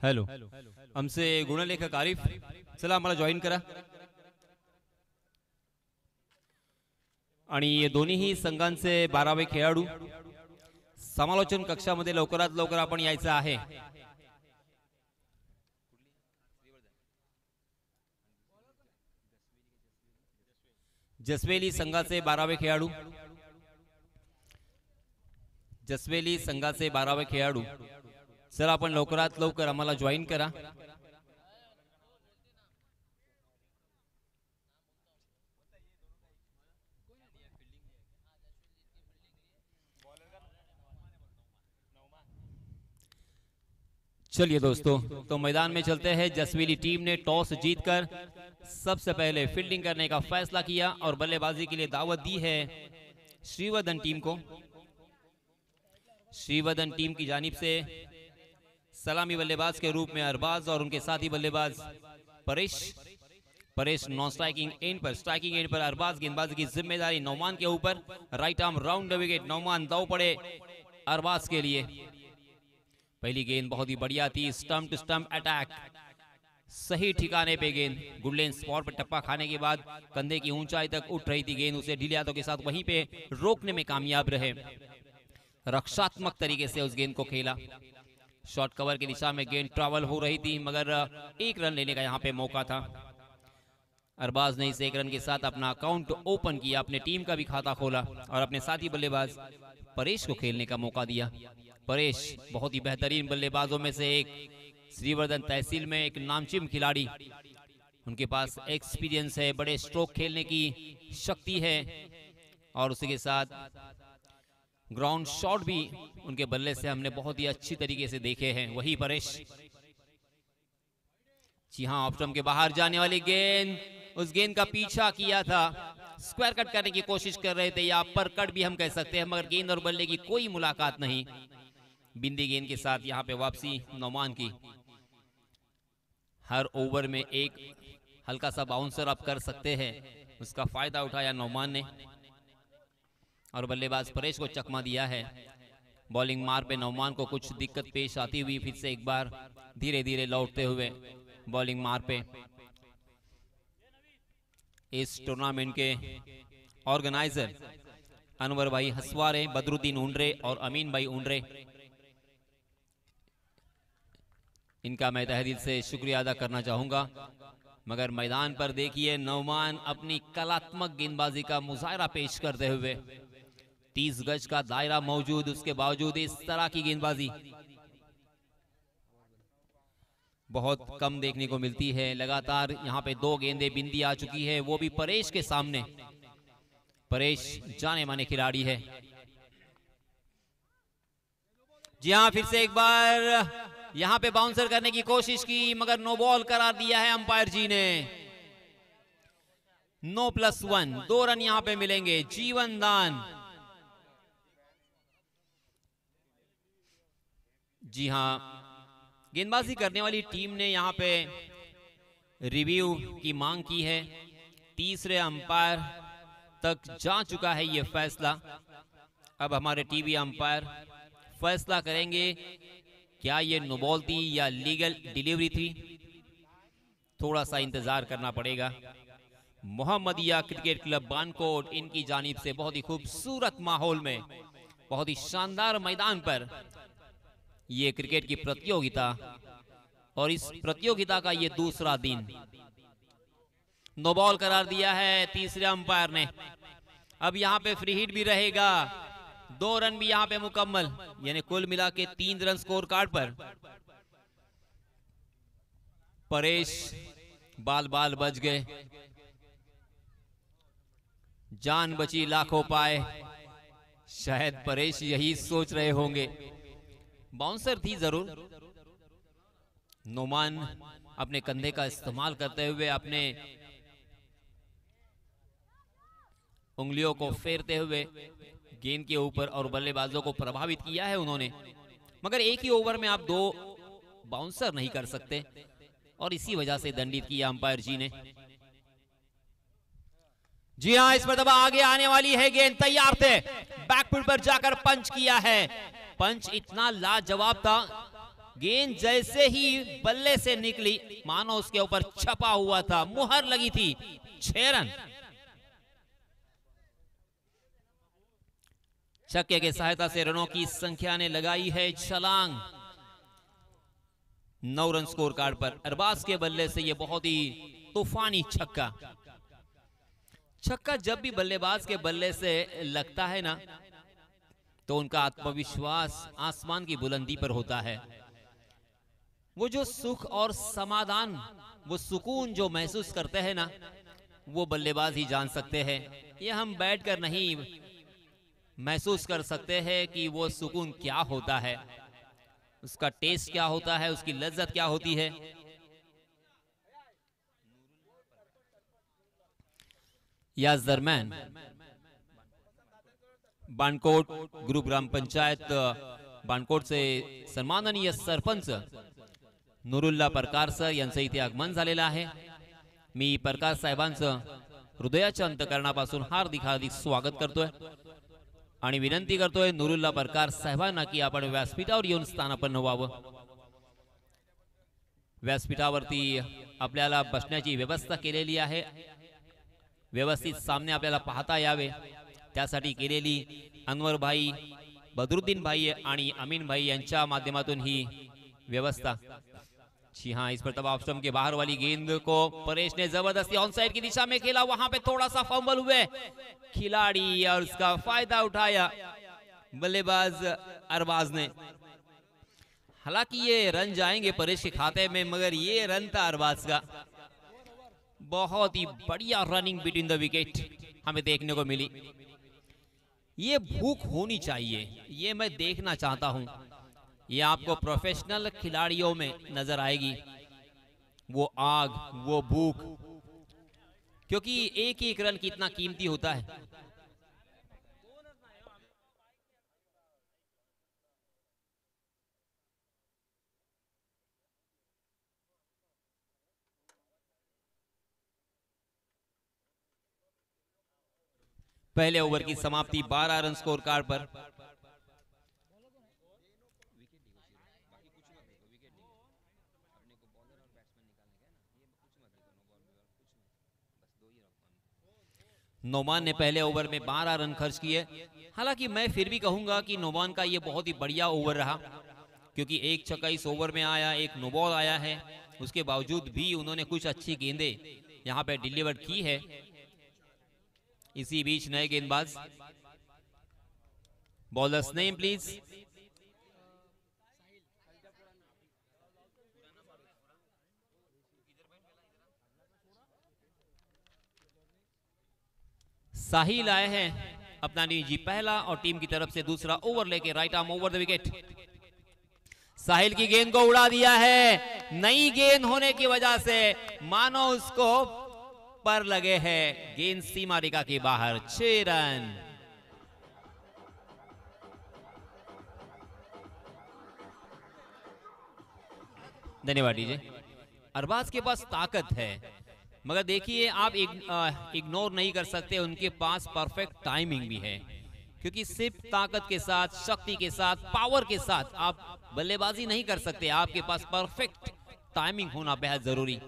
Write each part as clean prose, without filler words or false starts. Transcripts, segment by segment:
Hello, आमचे गुणलेखक आरिफ, चला आम्हाला जॉईन करा. आणि दोन्हीही संघांचे 12वे खेळाडू समालोचन कक्षामध्ये लवकरात लवकर आपण यायचं आहे. जसवेली संघाचे 12वे खेळाडू, जसवेली संघाचे 12वे खेळाडू, चला आपण लवकरात लवकर आम्हाला जॉईन करा. चलिए दोस्तों, तो मैदान में चलते हैं. जसवेली टीम ने टॉस जीतकर सबसे पहले फील्डिंग करने का फैसला किया और बल्लेबाजी के लिए दावत दी है श्रीवर्धन टीम को. श्रीवर्धन टीम की जानिब से सलामी बल्लेबाज के रूप में अरबाज और उनके साथी बल्लेबाज परेश नॉन स्ट्राइकिंग एंड पर, स्ट्राइकिंग एंड पर अरबाज. गेंदबाजी की जिम्मेदारी नौमान के ऊपर. Right arm round the wicket. Nauman दाव पड़े अरबाज के लिए. पहली गेंद बहुत ही बढ़िया थी. स्टंप टू स्टंप अटैक, सही ठिकाने पे गेंद. गुडलेन स्पॉट पर टप्पा खाने के बाद कंधे की ऊंचाई तक उठ रही थी गेंद. उसे ढीले हाथों के साथ वहीं पे रोकने में कामयाब रहे. रक्षात्मक तरीके से उस गेंद को खेला. शॉर्ट कवर की दिशा में गेंद ट्रैवल हो रही थी, मगर एक रन लेने का यहाँ पे मौका था. अरबाज ने इस एक रन के साथ अपना अकाउंट ओपन किया, अपने टीम का भी खाता खोला और अपने साथी बल्लेबाज परेश को खेलने का मौका दिया. परेश बहुत ही बेहतरीन बल्लेबाजों में से एक, श्रीवर्धन तहसील में एक नामचीन खिलाड़ी. उनके पास एक्सपीरियंस है, बड़े स्ट्रोक खेलने की शक्ति है और उसी के साथ ग्राउंड शॉट भी उनके बल्ले से हमने बहुत ही अच्छी तरीके से देखे हैं. वही परेश, जी हां, ऑफ स्टंप के बाहर जाने वाली गेंद, उस गेंद का पीछा किया था. स्क्वायर कट करने की कोशिश कर रहे थे या अपर कट भी हम कह सकते हैं, मगर गेंद और बल्ले की कोई मुलाकात नहीं. बिंदी गेंद के साथ यहाँ पे वापसी नौमान की. हर ओवर में एक हल्का सा बाउंसर आप कर सकते हैं, उसका फायदा उठाया नौमान ने और बल्लेबाज परेश को चकमा दिया है. बॉलिंग मार पे नौमान को कुछ दिक्कत पेश आती हुई फिर से एक बार धीरे धीरे लौटते हुए बॉलिंग मार पे. इस टूर्नामेंट के ऑर्गेनाइजर अनवर भाई हसवारे, बदरुद्दीन उंडरे और अमीन भाई उंडरे, इनका मैं तहे दिल से शुक्रिया अदा करना चाहूंगा. मगर मैदान पर देखिए नौमान अपनी कलात्मक गेंदबाजी का मुजाहरा पेश करते हुए, 30 गज का दायरा मौजूद, उसके बावजूद इस तरह की गेंदबाजी बहुत कम देखने को मिलती है. लगातार यहाँ पे 2 गेंदें बिंदी आ चुकी है, वो भी परेश के सामने. परेश जाने माने खिलाड़ी है. जी हाँ, फिर से एक बार यहाँ पे बाउंसर करने की कोशिश की, मगर नो बॉल करार दिया है अंपायर जी ने. 9+1, 2 रन यहाँ पे मिलेंगे. जीवन दान. जी हाँ, गेंदबाजी करने वाली टीम ने यहाँ पे रिव्यू की मांग की है. तीसरे अंपायर तक जा चुका है ये फैसला. अब हमारे टीवी अंपायर फैसला करेंगे क्या ये नो बॉल थी या लीगल डिलीवरी थी. थोड़ा सा इंतजार करना पड़ेगा. मोहम्मदिया क्रिकेट क्लब बानकोट, इनकी जानिब से बहुत ही खूबसूरत माहौल में, बहुत ही शानदार मैदान पर ये क्रिकेट की प्रतियोगिता और इस प्रतियोगिता का ये दूसरा दिन. नो बॉल करार दिया है तीसरे अंपायर ने. अब यहाँ पे फ्री हिट भी रहेगा. 2 रन भी यहाँ पे मुकम्मल, यानी कुल मिला के 3 रन स्कोर कार्ड पर. परेश बाल बाल बच गए, जान बची लाखों पाए. शायद परेश यही सोच रहे होंगे. बाउंसर थी जरूर. नौमान अपने कंधे का इस्तेमाल करते हुए अपने उंगलियों को फेरते हुए गेंद के ऊपर और बल्लेबाजों को प्रभावित किया है उन्होंने. मगर एक ही ओवर में आप 2 बाउंसर नहीं कर सकते और इसी वजह से दंडित किया अंपायर जी ने. जी हां, इस मरतबा आगे आने वाली है गेंद. तैयार थे, बैकफुट पर जाकर पंच किया है. पंच इतना लाजवाब था गेंद जैसे ही बल्ले से निकली मानो उसके ऊपर छपा हुआ था, मुहर लगी थी। 6 रन। छक्के की सहायता से रनों की संख्या ने लगाई है छलांग। 9 रन स्कोर कार्ड पर। अरबाज के बल्ले से यह बहुत ही तूफानी छक्का। छक्का जब भी बल्लेबाज के बल्ले से लगता है ना, तो उनका आत्मविश्वास आसमान की बुलंदी पर होता है। वो जो सुख और समाधान, वो सुकून जो महसूस करते हैं ना, वो बल्लेबाज ही जान सकते हैं। ये हम बैठकर नहीं महसूस कर सकते हैं कि वो सुकून क्या होता है, उसका टेस्ट क्या होता है, उसकी लज्जत क्या होती है। याजरमैन बानकोट गुरु ग्राम पंचायत बानकोट से सन्माननीय सरपंच नुरुल्ला परकार सर यांचं इथे आगमन झालेलं आहे। मी परकार साहेबांचं हृदयाच्या अंतकरणापासून हार्दिक हार्दिक स्वागत करतोय आणि विनंती करतोय नुरुल्ला परकार साहेबांना की आपण व्यासपीठावर येऊन स्थानापन्न व्हावं। व्यासपीठावरती आपल्याला बसण्याची व्यवस्था केलेली आहे। व्यवस्थित सामने आपल्याला पाहता यावे त्यासाठी केलेली अनवर भाई, बदरुद्दीन भाई आणि अमीन भाई यांच्या माध्यमातून ही व्यवस्था। जी हाँ, इस पर तबाब स्टंप के बाहर वाली गेंद को परेश ने जबरदस्ती ऑन साइड की दिशा में खेला, वहां पे थोड़ा सा फंबल हुए खिलाड़ी और उसका फायदा उठाया बल्लेबाज अरबाज ने। हालांकि ये रन जाएंगे परेश के खाते में, मगर ये रन था अरबाज का। बहुत ही बढ़िया रनिंग बिटवीन द विकेट हमें देखने को मिली। ये भूख होनी चाहिए, ये मैं देखना चाहता हूं। ये आपको प्रोफेशनल खिलाड़ियों में नजर आएगी, वो आग, वो भूख, क्योंकि एक एक रन कितना कीमती होता है। पहले ओवर की समाप्ति 12 रन स्कोर कार्ड पर। नोमान ने पहले ओवर में 12 रन खर्च किए। हालांकि मैं फिर भी कहूंगा कि नोमान का यह बहुत ही बढ़िया ओवर रहा, क्योंकि एक छक्का इस ओवर में आया, एक नो बॉल आया है। उसके बावजूद भी उन्होंने कुछ अच्छी गेंदें यहां पे डिलीवर की है। इसी बीच नए गेंदबाज, बॉलर्स नेम प्लीज। साहिल आए हैं अपना निजी पहला और टीम की तरफ से दूसरा ओवर लेके right arm over the wicket. Sahil की गेंद को उड़ा दिया है। नई गेंद होने की वजह से मानो उसको पर लगे हैं। गेंद सीमा रेखा के बाहर। 6 रन। धन्यवाद डीजे। अरबाज के पास ताकत है, मगर देखिए आप इग्नोर नहीं कर सकते, उनके पास परफेक्ट टाइमिंग भी है। क्योंकि सिर्फ ताकत के साथ, शक्ति के साथ, पावर के साथ आप बल्लेबाजी नहीं कर सकते। आपके पास परफेक्ट टाइमिंग होना बेहद जरूरी।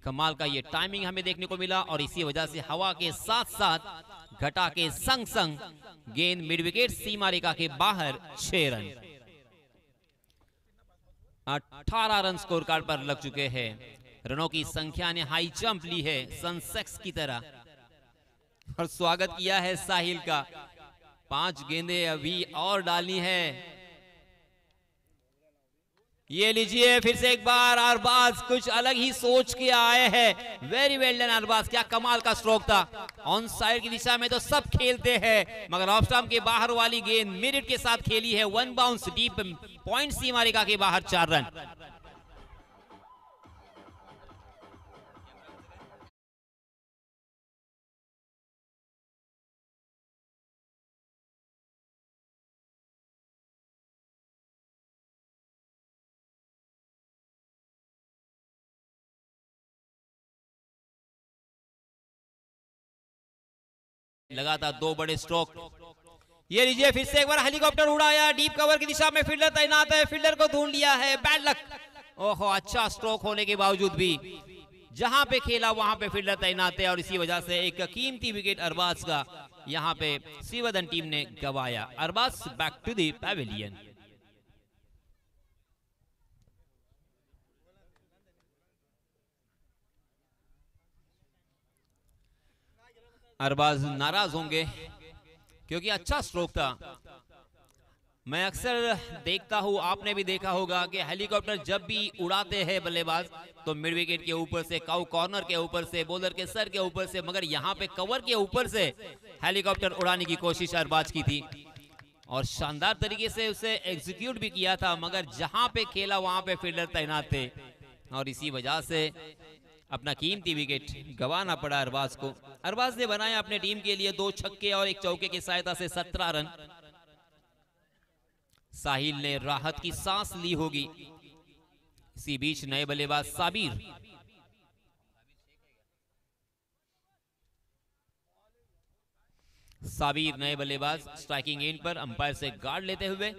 कमाल का ये टाइमिंग हमें देखने को मिला और इसी वजह से हवा के साथ साथ घटा के संग संग गेंद मिड विकेट सीमा रेखा के बाहर। 6 रन। 18 रन स्कोर कार्ड पर लग चुके हैं। रनों की संख्या ने हाई जंप ली है सनसेक्स की तरह, और स्वागत किया है साहिल का। 5 गेंदें अभी और डालनी है। ये लीजिए फिर से एक बार अरबाज कुछ अलग ही सोच के आए हैं। वेरी वेल डन अरबाज, क्या कमाल का स्ट्रोक था। ऑन साइड की दिशा में तो सब खेलते हैं, मगर ऑफ स्टंप के बाहर वाली गेंद मिरिट के साथ खेली है। 1 बाउंस डीप पॉइंट सीमा रेखा के बाहर। 4 रन। लगातार 2 बड़े स्ट्रोक ये लीजिए फिर से एक बार हेलीकॉप्टर उड़ाया, डीप कवर की दिशा में फील्डर तैनात है, फील्डर को ढूंढ लिया है, बैड लक। ओहो, अच्छा स्ट्रोक होने के बावजूद भी जहां पे खेला वहां पे फील्डर तैनात है और इसी वजह से एक कीमती विकेट अरबाज का यहां पे श्रीवर्धन टीम ने गवाया। Arbaz back to the pavilion. Arbaz नाराज होंगे क्योंकि अच्छा स्ट्रोक था। मैं अक्सर देखता हूं, आपने भी देखा होगा कि हेलीकॉप्टर जब भी उड़ाते हैं बल्लेबाज तो मिड विकेट के ऊपर से, काउ कॉर्नर के ऊपर से, बॉलर के सर के ऊपर से, मगर यहां पे कवर के ऊपर से हेलीकॉप्टर उड़ाने की कोशिश अरबाज की थी और शानदार तरीके से उसे एग्जीक्यूट भी किया था, मगर जहां पे खेला वहां पे फील्डर तैनात थे और इसी वजह से अपना कीमती विकेट गंवाना पड़ा अरबाज को। अरबाज ने बनाया अपने टीम के लिए 2 छक्के और 1 चौके की सहायता से 17 रन। साहिल ने राहत की सांस ली होगी। इसी बीच नए बल्लेबाज साबिर नए बल्लेबाज स्ट्राइकिंग एंड पर अंपायर से गार्ड लेते हुए।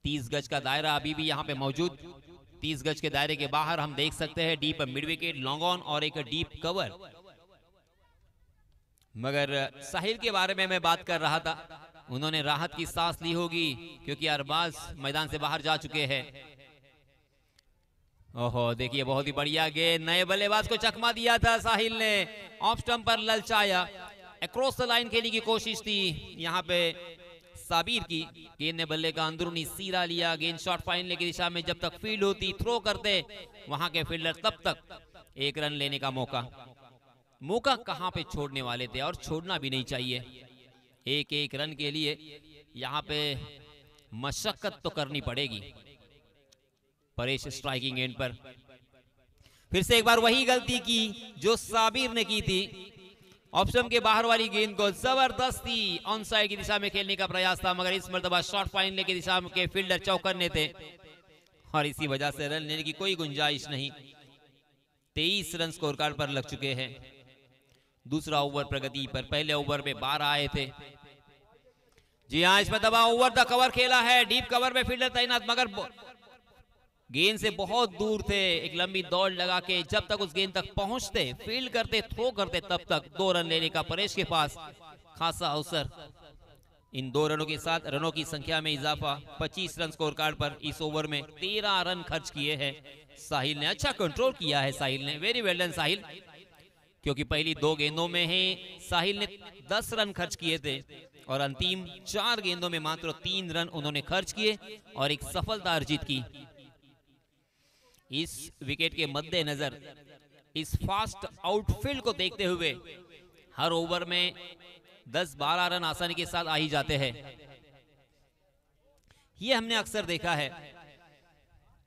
30 गज का दायरा अभी भी यहां पे मौजूद। 30 गज के दायरे के बाहर हम देख सकते हैं deep mid wicket, long on और एक डीप कवर। मगर साहिल के बारे में मैं बात कर रहा था, उन्होंने राहत की सांस ली होगी क्योंकि अरबाज मैदान से बाहर जा चुके हैं। ओहो, देखिए बहुत ही बढ़िया गेंद, नए बल्लेबाज को चकमा दिया था साहिल ने, ऑफ स्टंप पर ललचाया, अक्रॉस द लाइन खेलने की कोशिश थी यहां पे साबिर की। गेंद ने बल्ले का अंदरूनी सीरा लिया, गेंद शॉर्ट फाइनल की दिशा में जब तक फील्ड होती, थ्रो करते वहां के फील्डर तब तक 1 रन लेने का मौका कहां पे छोड़ने वाले थे और छोड़ना भी नहीं चाहिए। 1 रन के लिए यहां पे मशक्कत तो करनी पड़ेगी। परेश स्ट्राइकिंग एंड पर फिर से एक बार वही गलती की जो साबिर ने की थी। ऑप्शन के बाहर वाली गेंद को जबरदस्ती ऑन साइड की दिशा में खेलने का प्रयास था, मगर इस मर्तबा शॉर्ट फाइनल की दिशा के फील्डर चौकन्ने थे और इसी वजह से रन लेने की कोई गुंजाइश नहीं। 23 रन स्कोर कार्ड पर लग चुके हैं। दूसरा ओवर प्रगति पर, पहले ओवर में 12 आए थे। जी हाँ, इसमें दबा ओवर द कवर खेला है, डीप कवर में फील्डर तैनात, मगर गेंद से बहुत दूर थे। एक लंबी दौड़ लगा के जब तक उस गेंद तक पहुंचते, फील्ड करते, थ्रो करते, तब तक 2 रन लेने का परेश के पास खासा अवसर। इन 2 रनों के साथ रनों की संख्या में इजाफा, 25 रन स्कोर कार्ड पर। इस ओवर में 13 रन खर्च किए हैं साहिल ने। अच्छा कंट्रोल किया है साहिल ने, वेरी वेल डन साहिल, क्योंकि पहली 2 गेंदों में ही साहिल ने 10 रन खर्च किए थे और अंतिम 4 गेंदों में मात्र 3 रन उन्होंने खर्च किए और एक सफलता अर्जित की। इस विकेट के मद्देनजर इस फास्ट आउटफील्ड को देखते हुए हर ओवर में 10-12 रन आसानी के साथ आ ही जाते हैं। ये हमने अक्सर देखा है,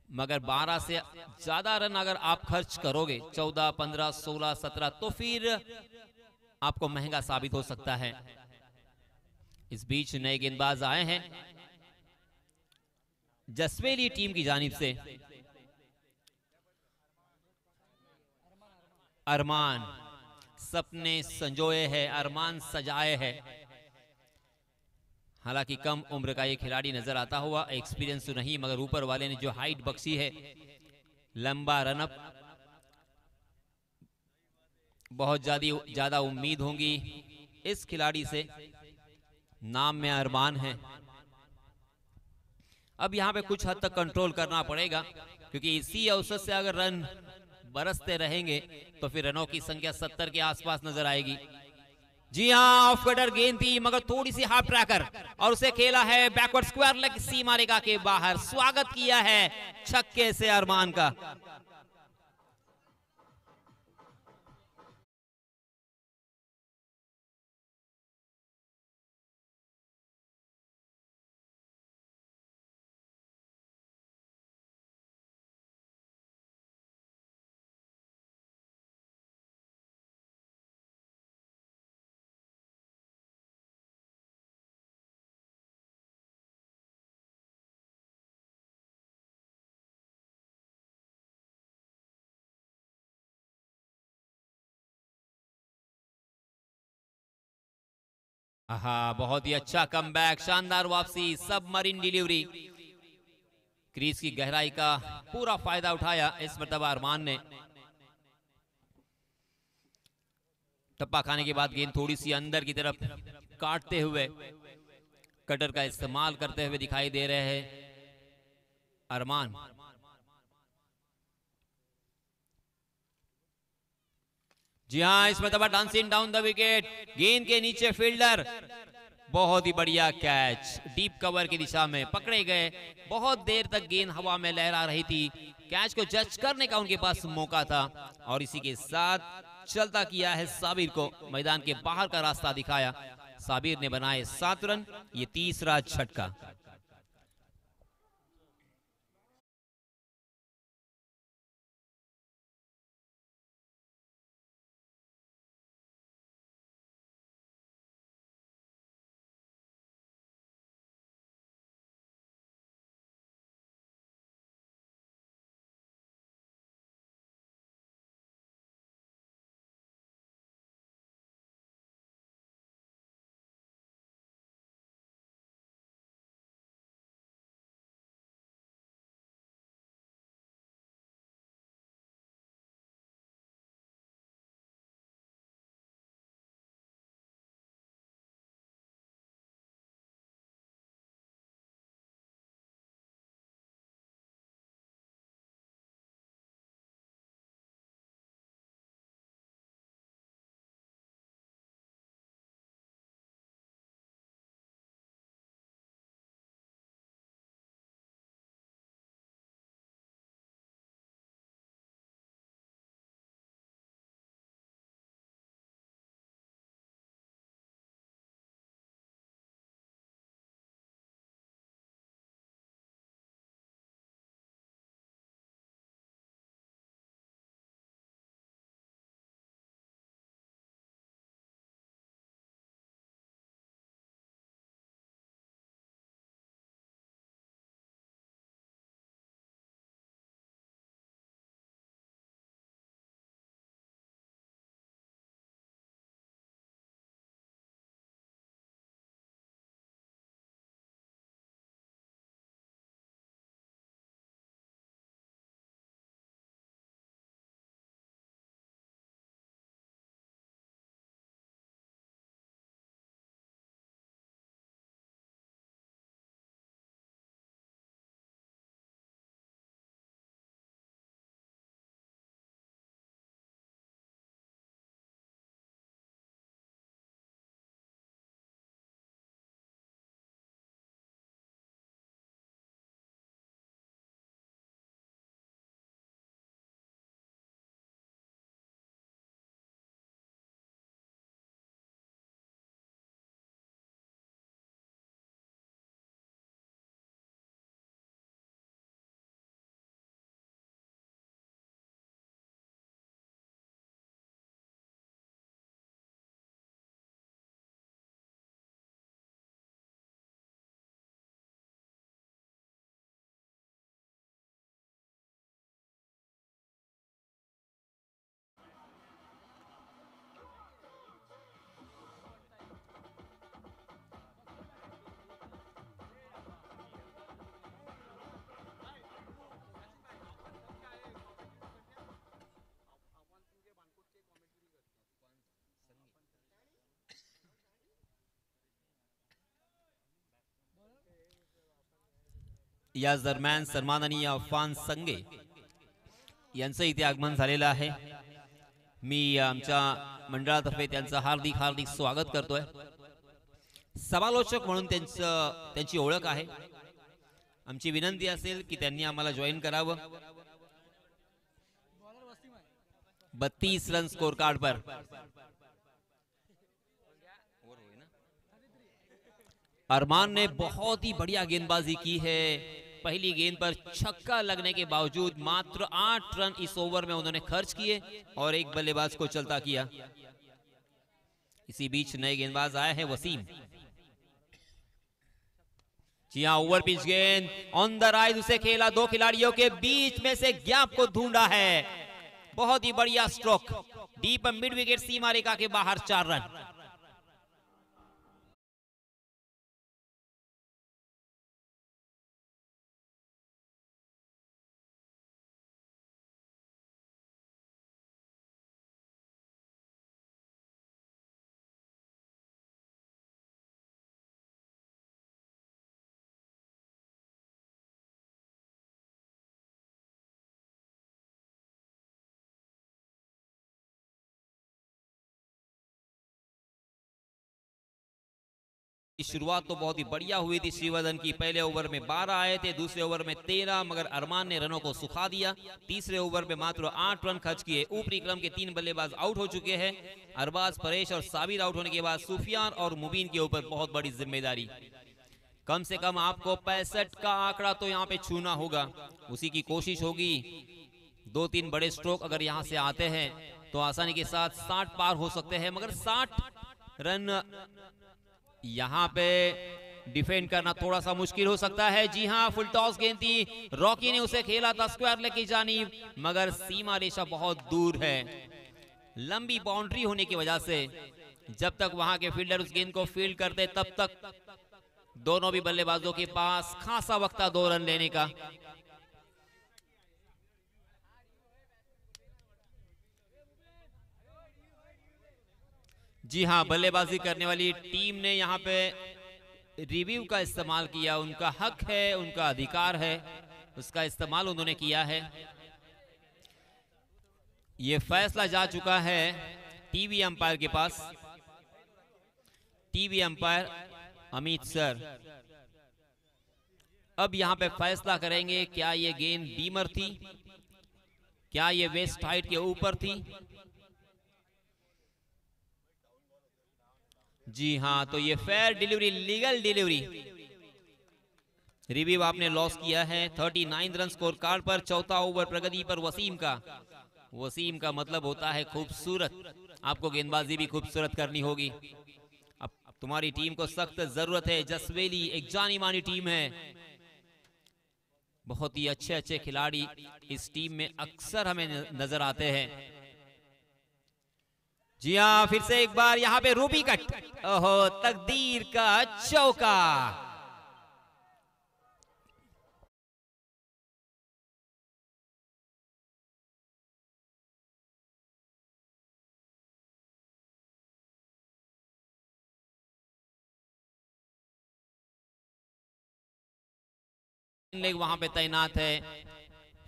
मगर 12 से ज्यादा रन अगर आप खर्च करोगे, 14, 15, 16, 17, तो फिर आपको महंगा साबित हो सकता है। इस बीच नए गेंदबाज आए हैं जसवेली टीम की जानिब से। अरमान सपने संजोए हैं, अरमान सजाए हैं। हालांकि कम उम्र का ये खिलाड़ी नजर आता हुआ, एक्सपीरियंस तो नहीं, मगर ऊपर वाले ने जो हाइट बख्शी है, लंबा रनअप, बहुत ज्यादा उम्मीद होंगी इस खिलाड़ी से। नाम में अरमान है। अब यहां पे कुछ हद तक कंट्रोल करना पड़ेगा, क्योंकि इसी अवसर से अगर रन बरसते रहेंगे तो फिर रनों की संख्या 70 के आसपास नजर आएगी। जी हाँ, ऑफ कटर गेंद थी, मगर थोड़ी सी हाफ ट्रैकर और उसे खेला है बैकवर्ड स्क्वायर लेग सीमा रेखा के बाहर। स्वागत किया है छक्के से अरमान का। हाँ, बहुत ही अच्छा कमबैक, शानदार वापसी, सबमरीन डिलीवरी। क्रीज की गहराई का पूरा फायदा उठाया इस मर्तबा अरमान ने। टप्पा खाने के बाद गेंद थोड़ी सी अंदर की तरफ काटते हुए कटर का इस्तेमाल करते हुए दिखाई दे रहे हैं अरमान। जी हाँ, इस मर्तबा डांसिंग डाउन द विकेट, गेंद के नीचे फील्डर, बहुत ही बढ़िया कैच, डीप कवर की दिशा में पकड़े गए। बहुत देर तक गेंद हवा में लहरा रही थी, कैच को जज करने का उनके पास मौका था और इसी के साथ चलता किया है साबिर को, मैदान के बाहर का रास्ता दिखाया। साबिर ने बनाए 7 रन, ये तीसरा झटका। याच दरम्यान सन्माननीय अफान संगे यांचं इथे आगमन झालेलं आहे। मी आमच्या मंडळातर्फे त्यांचं हार्दिक हार्दिक स्वागत करतोय। समालोचक म्हणून त्यांची ओळख आहे। आमची विनंती असेल की त्यांनी आम्हाला जॉईन करावं। 32 रन स्कोर कार्ड पर अरमान ने बहुत ही बढ़िया गेंदबाजी की है। पहली गेंद पर छक्का लगने के बावजूद मात्र 8 रन इस ओवर में उन्होंने खर्च किए और एक बल्लेबाज को चलता किया। इसी बीच नए गेंदबाज आए हैं वसीम। जी हाँ, ओवर पिच गेंद ऑन द राइज उसे खेला, 2 खिलाड़ियों के बीच में से गैप को ढूंढा है। बहुत ही बढ़िया स्ट्रोक, डीप मिड विकेट सीमा रेखा के बाहर 4 रन। शुरुआत तो बहुत ही बढ़िया हुई थी श्रीवर्धन की। पहले ओवर में 12 आए थे, दूसरे ओवर में 13, मगर अरमान ने रनों को सुखा दिया। तीसरे ओवर में मात्र 8 रन खर्च किए। ऊपरी क्रम के 3 बल्लेबाज आउट हो चुके हैं। अरबाज, परेश और साबिर आउट होने के बाद सुफियान और मुबीन के ऊपर बहुत बड़ी जिम्मेदारी। कम से कम आपको 65 का आंकड़ा तो यहाँ पे छूना होगा, उसी की कोशिश होगी। 2-3 बड़े स्ट्रोक अगर यहाँ से आते हैं तो आसानी के साथ 60 पार हो सकते हैं, मगर 60 रन यहाँ पे डिफेंड करना थोड़ा सा मुश्किल हो सकता है। जी हाँ, फुल टॉस गेंद थी, रॉकी ने उसे खेला था स्क्वायर लेग की जानिब, मगर सीमा रेखा बहुत दूर है। लंबी बाउंड्री होने की वजह से जब तक वहां के फील्डर उस गेंद को फील्ड करते तब तक दोनों भी बल्लेबाजों के पास खासा वक्त था 2 रन लेने का। जी हाँ, बल्लेबाजी करने वाली टीम ने यहाँ पे रिव्यू का इस्तेमाल किया। उनका हक है, उनका अधिकार है, उसका इस्तेमाल उन्होंने किया है। ये फैसला जा चुका है टीवी अंपायर के पास। टीवी अंपायर अमित सर अब यहाँ पे फैसला करेंगे, क्या ये गेंद बीमर थी, क्या ये वेस्ट हाइट के ऊपर थी। जी हाँ, तो ये fair delivery, legal delivery. Review आपने लॉस किया है। 39 रन स्कोर कार्ड पर। चौथा ओवर प्रगति पर वसीम का। वसीम का मतलब होता है खूबसूरत। आपको गेंदबाजी भी खूबसूरत करनी होगी। अब तुम्हारी टीम को सख्त जरूरत है। जसवेली एक जानी मानी टीम है, बहुत ही अच्छे अच्छे खिलाड़ी इस टीम में अक्सर हमें नजर आते हैं। जी हाँ, फिर से एक बार यहाँ पे रूबी कट। ओहो, तकदीर का चौका। लेग वहां पे तैनात है,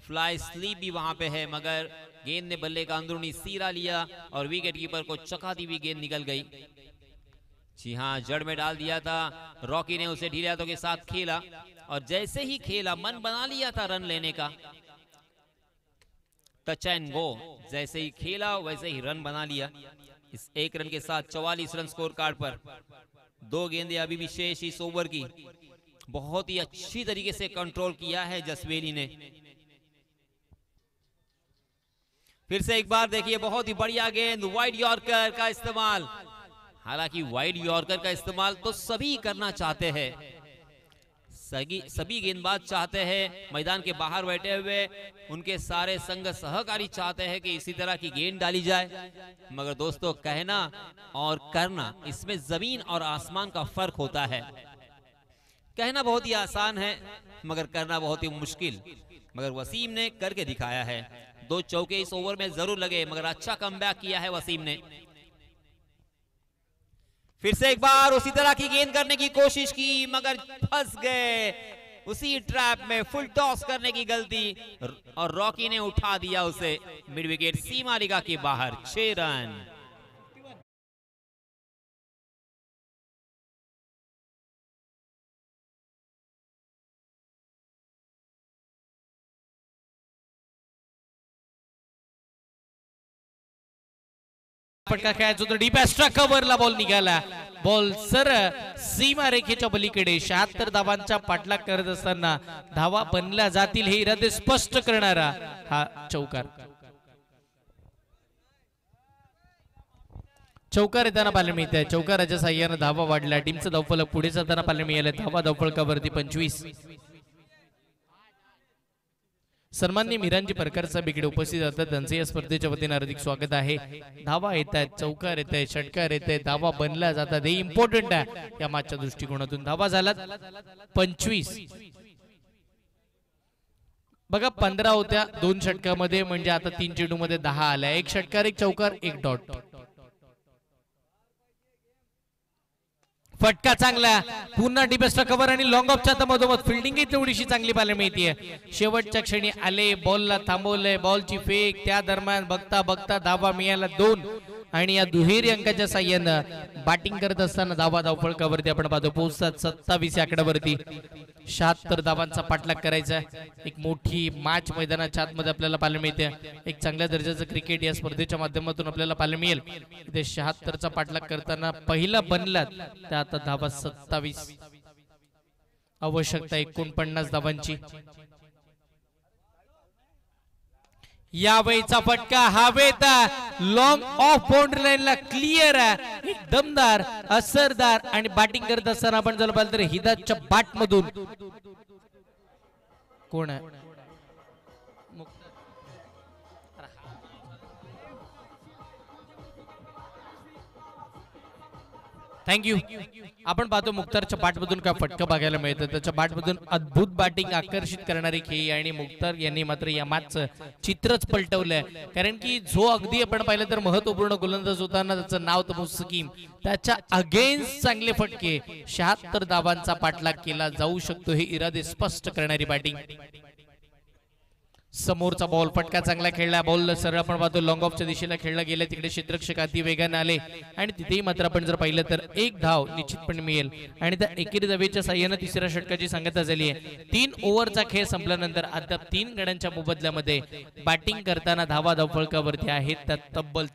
फ्लाई स्लीप भी वहां पे है, मगर गेंद ने बल्ले का अंदरूनी सीरा लिया और विकेट कीपर को चकाती हुई गेंद निकल गई। जी हाँ, जड़ में डाल दिया था। रॉकी ने उसे ढीले हाथों के साथ खेला और जैसे ही खेला मन बना लिया था रन लेने का। टच एंड गो, जैसे ही खेला वैसे ही रन बना लिया। इस 1 रन के साथ 44 रन स्कोर कार्ड पर। 2 गेंदें अभी भी शेष इस ओवर की। बहुत ही अच्छी तरीके से कंट्रोल किया है जसवेली ने। फिर से एक बार देखिए, बहुत ही बढ़िया गेंद, वाइड यॉर्कर का इस्तेमाल। हालांकि वाइड यॉर्कर का इस्तेमाल तो सभी करना चाहते हैं, सभी गेंदबाज चाहते हैं। मैदान के बाहर बैठे हुए उनके सारे संग सहकारी चाहते हैं कि इसी तरह की गेंद डाली जाए, मगर दोस्तों कहना और करना, इसमें जमीन और आसमान का फर्क होता है। कहना बहुत ही आसान है मगर करना बहुत ही मुश्किल। मगर वसीम ने करके दिखाया है। 2 चौके इस ओवर में जरूर लगे, मगर अच्छा कमबैक किया है वसीम ने। फिर से एक बार उसी तरह की गेंद करने की कोशिश की, मगर फंस गए उसी ट्रैप में। फुल टॉस करने की गलती और रॉकी ने उठा दिया उसे मिड विकेट सीमा रेखा के बाहर। 6 रन। फटका खेळायचा होता, डीप एक्स्ट्रा कव्हरला बॉल निघाला। बॉल सर सीमा रेखेच्या पलीकडे 76 धावांचा पाठलाग करत असताना धावा बनल्या जातील हे इरादे स्पष्ट करणारा हा चौकार। चौकार येताना पाहायला मिळते। चौकाराच्या साह्याने धावा वाढल्या, टीमचं धावफलक पुढे जाताना पाहायला मिळाले। धावा धावफलकावरती 25। सन्माननीय मिरांजी परकर साहेब इकडे उपस्थित असतात, त्यांचे या स्पर्धेच्या वतीने हार्दिक स्वागत आहे। धावा येत आहेत, चौकार येत आहे, षटकार येत आहे, धावा बनल्या जातात, हे इम्पॉर्टंट आहे या मॅचच्या दृष्टिकोनातून। धावा झाल्यात 25। बघा 15 होत्या 2 षटकामध्ये, म्हणजे आता 3 चेंडूमध्ये 10 आल्या। 1 षटकार 1 चौकार 1 डॉट। फटका चांगला, पुन्हा डिबेस्टर कव्हर आणि लॉंग ऑफच्या मधोमध फिल्डिंग तेवढीशी चांगली पाहायला मिळते। शेवटच्या क्षणी आले, बॉलला थांबवलंय, बॉलची फेक, त्या दरम्यान बघता बघता धावा मिळाला 2 आणि या दुहेरी अंकाच्या साह्यानं बॅटिंग करत असताना धावा धावफलकावरती आपण पाहतो पोहोचतात 27 या आकड्यावरती. 76 धावांचा पाठलाग करायचा आहे. एक मोठी मॅच मैदानाच्या आतमध्ये आपल्याला पाहायला मिळते. एक चांगल्या दर्जाचं क्रिकेट या स्पर्धेच्या माध्यमातून आपल्याला पाहायला मिळेल. इथे 76चा पाठलाग करताना पहिला बनलात त्या आता धावा 27, आवश्यकता 49 धावांची. यावेळीचा फटका हवेत, लॉंग ऑफ बाउंड्री लाईनला क्लिअर आहे. एक दमदार असरदार आणि बॅटिंग करत असताना आपण जर पाहिलं तर हिदाच्या बॅट मधून कोण आहे थँक्यू. आपण पाहतो मुख्तारच्या बॅटमधून काय फटका बघायला मिळतं. त्याच्या बॅटमधून अद्भुत बॅटिंग आकर्षित करणारी खेळी आणि मुख्तार यांनी मात्र या मॅचचं चित्रच पलटवलंय. कारण की जो अगदी आपण पाहिलं तर महत्वपूर्ण गोलंदाज होताना त्याचं नाव तर मुस्तकीम, त्याच्या अगेन्स्ट चांगले फटके 76 धावांचा पाठलाग केला जाऊ शकतो हे इरादे स्पष्ट करणारी बॅटिंग. समोरचा बॉल फटका चांगला खेळला. बॉल सरळ आपण पाहतो लॉंग ऑफच्या दिशेला खेळला गेला. तिकडे क्षेत्ररक्षक अति वेगाने आले आणि तिथेही मात्र आपण जर पाहिलं तर एक धाव निश्चितपणे मिळेल आणि त्या एकेरी धावेच्या साह्याने तिसऱ्या षटकाची सांगता झाली आहे. 3 ओव्हरचा खेळ संपल्यानंतर अद्याप 3 गड्यांच्या मोबदल्यामध्ये बॅटिंग करताना धावा धावफलकावरती आहेत त्या तब्बल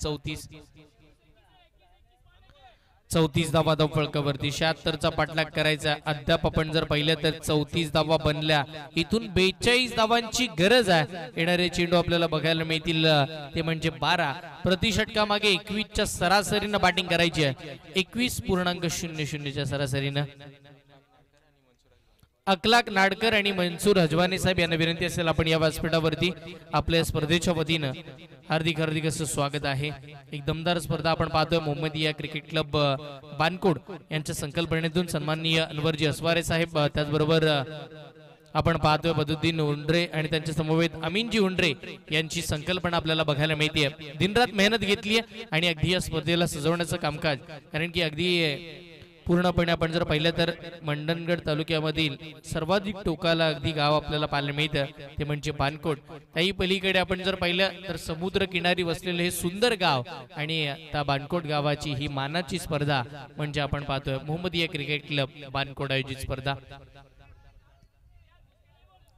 34 धावा धावफलकावरती. 76चा पाठलाग करायचा. अद्याप आपण जर पाहिलं तर 34 धावा बनल्या. इथून 42 धावांची गरज आहे. येणारे चेंडू आपल्याला बघायला मिळतील ते म्हणजे 12. प्रति षटकामागे 21च्या सरासरीनं बॅटिंग करायची आहे. 21.00च्या सरासरीनं. अखलाक नाडकर आणि मनसूर हजवानी साहेब यांना विनंती असेल आपण या व्यासपीठावरती आपल्या स्पर्धेच्या वतीनं हार्दिक हार्दिक असं स्वागत आहे. एक दमदार स्पर्धा आपण पाहतोय. मोहम्मदिया क्रिकेट क्लब बानकोड यांच्या संकल्पनेतून सन्माननीय अनवरजी असवारे साहेब, त्याचबरोबर आपण पाहतोय बदुद्दीन उंड्रे आणि त्यांच्या समवेत अमीनजी उंड्रे यांची संकल्पना आपल्याला बघायला मिळते. दिनरात मेहनत घेतली आहे आणि अगदी या स्पर्धेला सजवण्याचं कामकाज, कारण की अगदी पूर्णपणे आपण जर पाहिलं तर मंडणगड तालुक्यामधील सर्वाधिक टोकाला अगदी गाव आपल्याला पाहायला मिळतं ते म्हणजे बानकोट. त्याही पलीकडे आपण जर पाहिलं तर समुद्र किनारी वसलेले हे सुंदर गाव आणि त्या बानकोट गावाची ही मानाची स्पर्धा म्हणजे आपण पाहतोय मोहम्मदिया क्रिकेट क्लब बानकोट आयोजित स्पर्धा.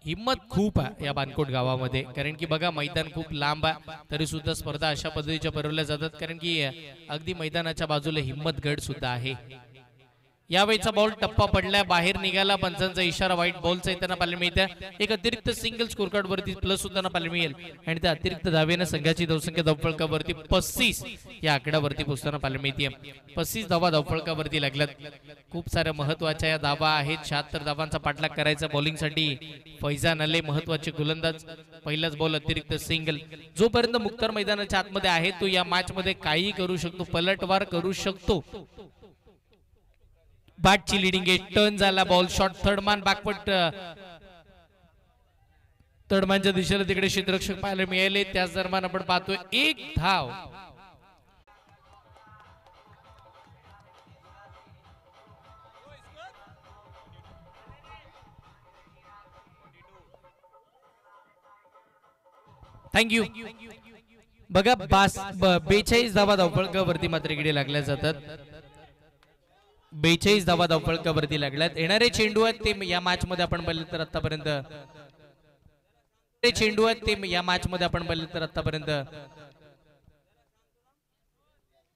हिम्मत खूप आहे या बानकोट गावामध्ये, कारण की बघा मैदान खूप लांब आहे तरी सुद्धा स्पर्धा अशा पद्धतीच्या भरवल्या जातात, कारण की अगदी मैदानाच्या बाजूला हिम्मतगड सुद्धा आहे. यावेळीचा बॉल टप्पा पडलाय, बाहेर निघाला. पंचांचा इशारा वाईट बॉलचा येताना पाहायला मिळते. एक अतिरिक्त सिंगल स्कोर कार्ड वरती प्लस सुद्धा पाहायला मिळेल आणि त्या अतिरिक्त धावेनं संघाची धावसंख्या धावफलकावरती 35 या आकड्यावरती पोहोचताना पाहायला मिळते. 35 धावा धावफलकावरती लागल्यात. खूप साऱ्या महत्वाच्या या धावा आहेत. 76 धावांचा पाठलाग करायचा. बॉलिंगसाठी फैजान अले महत्वाचे गोलंदाज. पहिलाच बॉल अतिरिक्त सिंगल. जोपर्यंत मुख्तार मैदानाच्या आतमध्ये आहे तो या मॅच मध्ये काही करू शकतो, पलटवार करू शकतो. बॅटची लिडिंग एज टर्न झाला. बॉल शॉट थर्डमॅन बॅकफुट थर्डमॅनच्या दिशेला तिकडे क्षेत्ररक्षक पाहायला मिळाले. त्याच दरम्यान आपण पाहतोय एक धाव. थँक्यू. बघा 42 धावा धावफलकावरती मात्र इकडे लागल्या जातात. 42 धावा धावफलकावरती लागल्यात. येणारे चेंडू आहेत ते या मॅच मध्ये आपण पाहिलं तर आतापर्यंत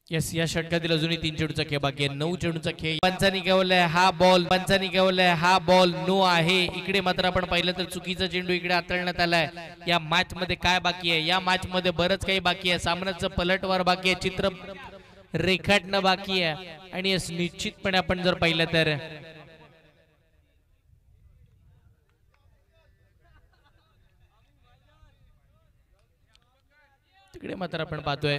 या षटकातील अजूनही 3 चेंडूचा खेळ बाकी आहे. 9 चेंडूचा खेळ. पंचांनी केवलाय हा बॉल नो आहे. इकडे मात्र आपण पाहिलं तर चुकीचा चेंडू इकडे हाताळण्यात आलाय. या मॅच मध्ये काय बाकी आहे? या मॅच मध्ये बरंच काही बाकी आहे. सामन्याचं पलटवार बाकी आहे, चित्र रेखाटणं बाकी आहे आणि निश्चितपणे आपण जर पाहिलं तर तिकडे मात्र आपण पाहतोय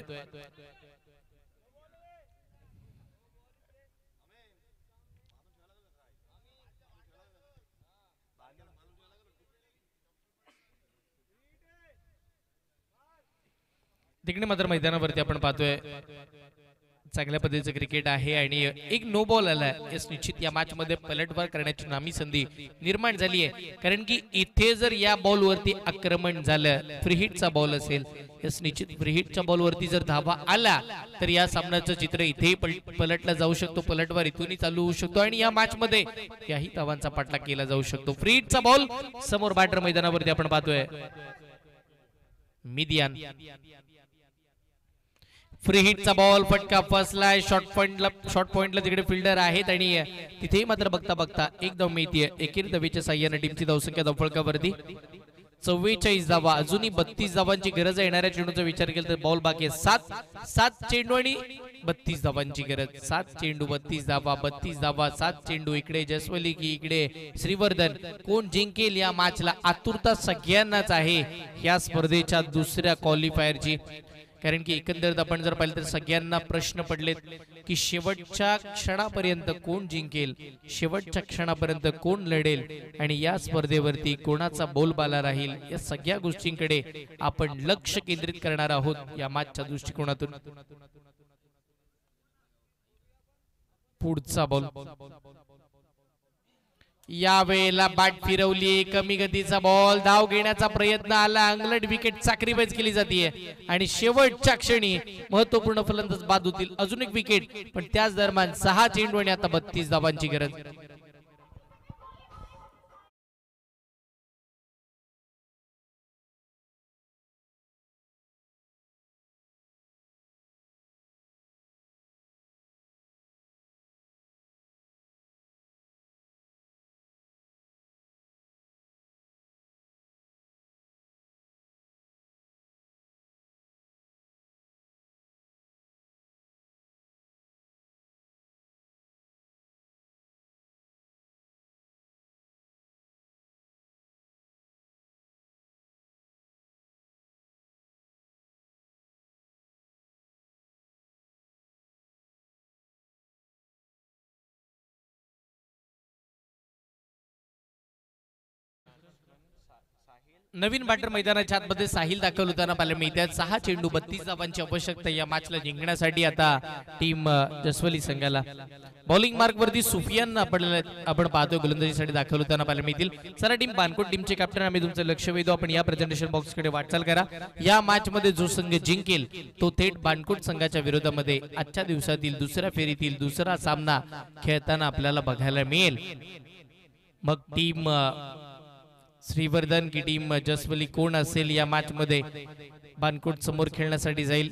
तिकडे मात्र मैदानावरती आपण पाहतोय चांगल्या पद्धतीचं क्रिकेट आहे आणि एक नो बॉल आला यस निश्चित या मॅच मध्ये पलटवार करण्याची नामी संधी निर्माण झाली आहे कारण की इथे जर या बॉल वरती आक्रमण झालं फ्री हिटचा बॉल असेल यस निश्चित फ्री हिटच्या बॉल वरती जर धावा आला तर या सामन्याचं चित्र इथेही पलटला जाऊ शकतो पलटवार इथूनही चालू होऊ शकतो आणि या मॅच मध्ये याही धावांचा पाठलाग केला जाऊ शकतो फ्री हिटचा बॉल समोर बॅटर मैदानावरती आपण पाहतोय मिदियान फ्री हिटचा बॉल फटका फसलाय शॉर्ट पॉइंटला तिकडे फिल्डर आहेत आणि तिथेही मात्र बघता बघता एक धाव मिळतीये एकेरी धावेच्या साह्याने टीमची धावसंख्या धावफलकावरती 44 धावा अजूनही 32 धावांची गरज आहे येणाऱ्या चेंडूचा विचार केला तर बॉल बाकी आहे 7 चेंडू आणि 32 धावांची गरज 7 चेंडू 32 धावा 7 चेंडू इकडे जसवली की इकडे श्रीवर्धन कोण जिंकेल या मॅचला आतुरता सगळ्यांनाच आहे या स्पर्धेच्या दुसऱ्या क्वालिफायरची कारण की एकंदरीत आपण जर पाहिलं तर सगळ्यांना प्रश्न पडलेत की शेवटच्या क्षणापर्यंत कोण जिंकेल शेवटच्या क्षणापर्यंत कोण लढेल आणि या स्पर्धेवरती कोणाचा बोलबाला राहील या सगळ्या गोष्टींकडे आपण लक्ष केंद्रित करणार आहोत या मॅचच्या दृष्टिकोनातून पुढचा बॉल यावेळेला बॅट फिरवली कमी गतीचा बॉल धाव घेण्याचा प्रयत्न आला अंगलट विकेट साक्रिफाईस केली जाते आणि शेवटच्या क्षणी महत्वपूर्ण फलंदाज बाद होतील अजून एक विकेट पण त्याच दरम्यान 6 चेंडू आणि आता 32 धावांची गरज नवीन बॅटर मैदानाच्या आतमध्ये साहिल दाखल होताना पाहायला मिळतात 6 चेंडू 32 धावांची आवश्यकता या मॅचला जिंकण्यासाठी आता टीम जसवली संघाला बॉलिंग मार्क वरती सुफियान आपण पाहतोय गोलंदाजीसाठी दाखल होताना पाहायला मिळतील चला टीम बानकोट टीमचे कॅप्टन आम्ही तुमचं लक्ष वेधू आपण या प्रेझेंटेशन बॉक्स कडे वाटचाल करा या मॅच मध्ये जो संघ जिंकेल तो थेट बानकोट संघाच्या विरोधामध्ये आजच्या दिवसातील दुसऱ्या फेरीतील दुसरा सामना खेळताना आपल्याला बघायला मिळेल मग टीम श्रीवर्धन की टीम जसवली कोण असेल या मॅच मध्ये बानकोट समोर खेळण्यासाठी जाईल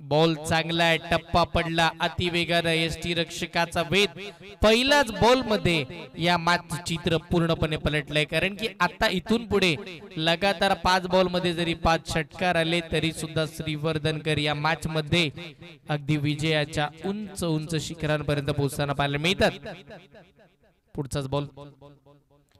बॉल चांगला आहे टप्पा पडला अतिवेगाने एसटी रक्षकाचा वेध पहिल्याच बॉल मध्ये या मॅच चित्र पूर्णपणे पलटलंय कारण की आता इथून पुढे लगातार 5 बॉल मध्ये जरी 5 षटकार आले तरी सुद्धा श्रीवर्धनकर या मॅच मध्ये अगदी विजयाच्या उंच उंच शिखरांपर्यंत पोहोचताना पाहायला मिळतात पुढचाच बॉल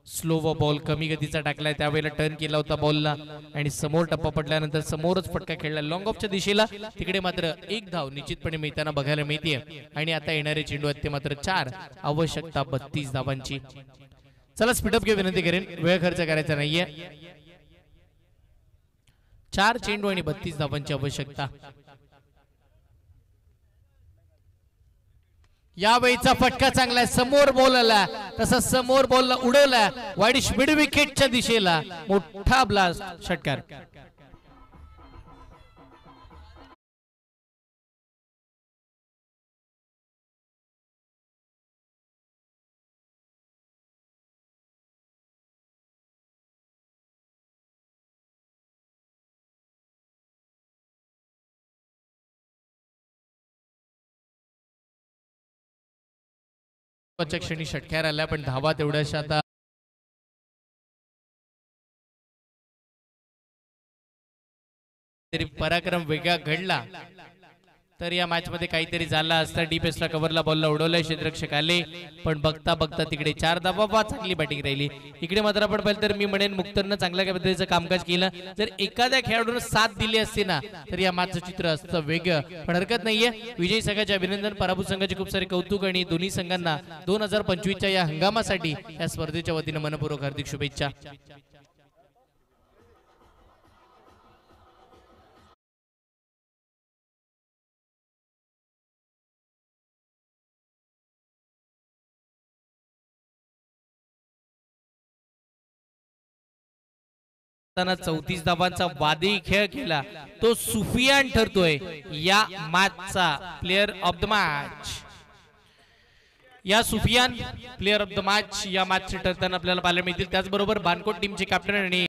स्लो बॉल कमी गतीचा टाकलाय त्यावेळेला टर्न केला होता बॉलला आणि समोर टप्पा पडल्यानंतर समोरच फटका खेळला लॉंग ऑफच्या दिशेला तिकडे मात्र एक धाव निश्चितपणे मिळताना बघायला मिळते आणि आता येणारे चेंडू आहेत ते मात्र 4 आवश्यकता 32 धावांची चला स्पीडअप घे विनंती करेन वेळ खर्च करायचा नाहीये 4 चेंडू आणि 32 धावांची आवश्यकता यावेळीचा फटका चांगला समोर बॉल आला तसा समोर बॉलला उडवला वाईड मिड विकेटच्या दिशेला मोठा ब्लास्ट षटकार क्षणी षटकार आला पण धावा तेवढ्याशा आता तरी पराक्रम वेगळा घडला तर या मॅच मध्ये काहीतरी झाला असता डीपेसला कव्हरला बॉलला उडवलाय क्षेत्ररक्षक आले पण बघता बघता तिकडे 4 धावा चांगली बॅटिंग राहिली इकडे मात्र आपण पाहिलं तर मी म्हणेन मुक्तरनं चांगल्या पद्धतीचं कामकाज केलं जर एखाद्या खेळाडूने साथ दिली असते ना तर या मॅचचं चित्र असतं वेगळं पण हरकत नाहीये विजयी संघाचे अभिनंदन पराभूत संघाचे खूप सारे कौतुक आणि दोन्ही संघांना 2025 च्या या हंगामासाठी या स्पर्धेच्या वतीने मनपूर्वक हार्दिक शुभेच्छा 34 धावांचा वादळी खेळ केला तो सुफियान ठरतोय या मॅचचा प्लेअर ऑफ द मॅच. या Sufiyan player of the match या मॅच ठरताना आपल्याला पाहायला मिळतील. त्याचबरोबर बानकोट टीमचे कॅप्टन आणि